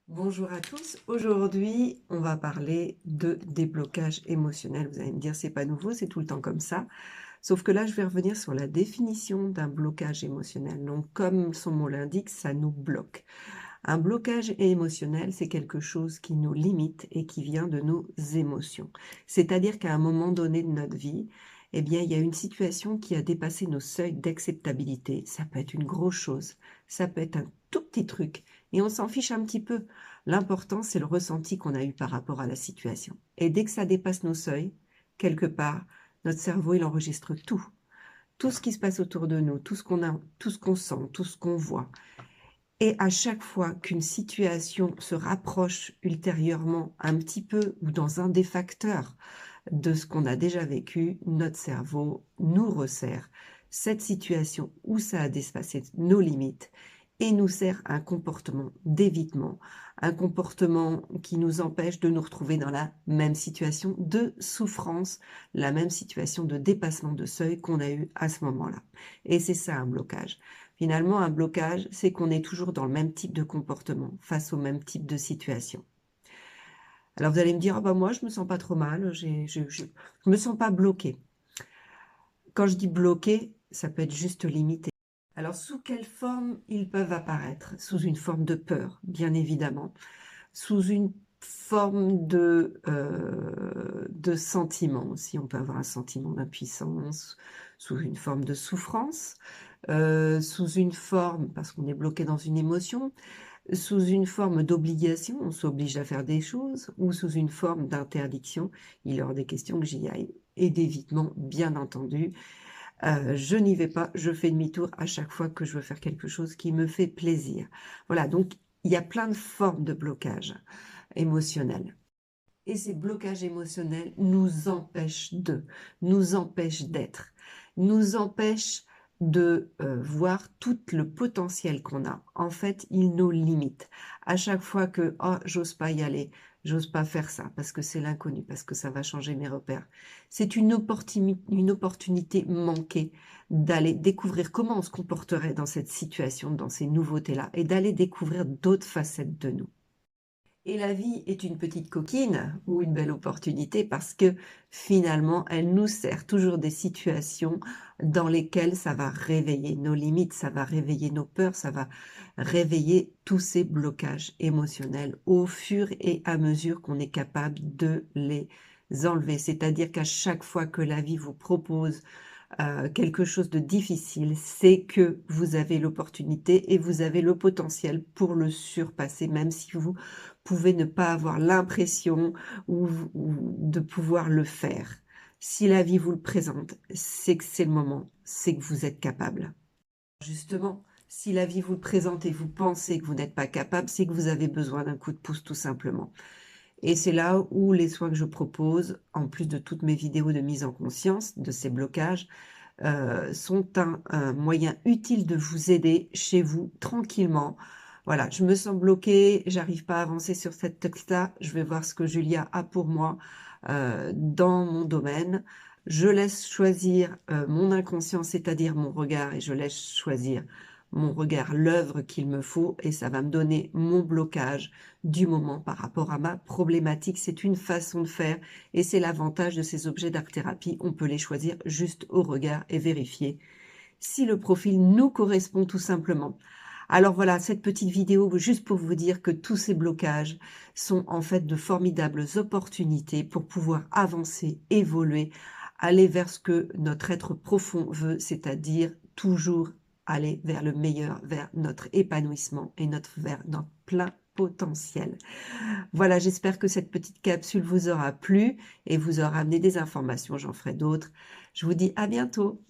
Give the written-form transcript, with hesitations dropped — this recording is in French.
Bonjour à tous. Aujourd'hui, on va parler de déblocage émotionnel. Vous allez me dire, c'est pas nouveau, c'est tout le temps comme ça. Sauf que là, je vais revenir sur la définition d'un blocage émotionnel. Donc, comme son mot l'indique, ça nous bloque. Un blocage émotionnel, c'est quelque chose qui nous limite et qui vient de nos émotions. C'est-à-dire qu'à un moment donné de notre vie, eh bien, il y a une situation qui a dépassé nos seuils d'acceptabilité. Ça peut être une grosse chose, ça peut être un tout petit truc, et on s'en fiche un petit peu. L'important, c'est le ressenti qu'on a eu par rapport à la situation. Et dès que ça dépasse nos seuils, quelque part, notre cerveau, il enregistre tout. Tout ce qui se passe autour de nous, tout ce qu'on a, tout ce qu'on sent, tout ce qu'on voit. Et à chaque fois qu'une situation se rapproche ultérieurement un petit peu ou dans un des facteurs de ce qu'on a déjà vécu, notre cerveau nous resserre cette situation où ça a dépassé nos limites et nous sert un comportement d'évitement, un comportement qui nous empêche de nous retrouver dans la même situation de souffrance, la même situation de dépassement de seuil qu'on a eu à ce moment-là. Et c'est ça un blocage. Finalement, un blocage, c'est qu'on est toujours dans le même type de comportement face au même type de situation. Alors vous allez me dire, ah bah moi je me sens pas trop mal, je me sens pas bloquée. Quand je dis bloqué, ça peut être juste limité. Alors sous quelle forme ils peuvent apparaître? Sous une forme de peur, bien évidemment, sous une forme de sentiment aussi. On peut avoir un sentiment d'impuissance, sous une forme de souffrance, sous une forme, parce qu'on est bloqué dans une émotion, sous une forme d'obligation, on s'oblige à faire des choses, ou sous une forme d'interdiction, il est hors des questions que j'y aille, et d'évitement, bien entendu. Je n'y vais pas, je fais demi-tour à chaque fois que je veux faire quelque chose qui me fait plaisir. Voilà, donc il y a plein de formes de blocage émotionnel. Et ces blocages émotionnels nous empêchent d'être, nous empêchent de voir tout le potentiel qu'on a. En fait, ils nous limitent. À chaque fois que oh, j'ose pas y aller, j'ose pas faire ça parce que c'est l'inconnu, parce que ça va changer mes repères. C'est une opportunité manquée d'aller découvrir comment on se comporterait dans cette situation, dans ces nouveautés-là, et d'aller découvrir d'autres facettes de nous. Et la vie est une petite coquine ou une belle opportunité parce que finalement, elle nous sert toujours des situations dans lesquelles ça va réveiller nos limites, ça va réveiller nos peurs, ça va réveiller tous ces blocages émotionnels au fur et à mesure qu'on est capable de les enlever. C'est-à-dire qu'à chaque fois que la vie vous propose quelque chose de difficile, c'est que vous avez l'opportunité et vous avez le potentiel pour le surpasser, même si vous pouvez ne pas avoir l'impression ou de pouvoir le faire. Si la vie vous le présente, c'est que c'est le moment, c'est que vous êtes capable. Justement, si la vie vous le présente et vous pensez que vous n'êtes pas capable, c'est que vous avez besoin d'un coup de pouce tout simplement. Et c'est là où les soins que je propose, en plus de toutes mes vidéos de mise en conscience de ces blocages, sont un moyen utile de vous aider chez vous tranquillement. Voilà, je me sens bloquée, j'arrive pas à avancer sur cette texte-là, je vais voir ce que Julia a pour moi dans mon domaine. Je laisse choisir mon inconscient, c'est-à-dire mon regard, et je laisse choisir mon regard, l'œuvre qu'il me faut, et ça va me donner mon blocage du moment par rapport à ma problématique. C'est une façon de faire et c'est l'avantage de ces objets d'art-thérapie. On peut les choisir juste au regard et vérifier si le profil nous correspond tout simplement. Alors voilà, cette petite vidéo, juste pour vous dire que tous ces blocages sont en fait de formidables opportunités pour pouvoir avancer, évoluer, aller vers ce que notre être profond veut, c'est-à-dire toujours aller vers le meilleur, vers notre épanouissement et vers notre plein potentiel. Voilà, j'espère que cette petite capsule vous aura plu et vous aura amené des informations. J'en ferai d'autres. Je vous dis à bientôt.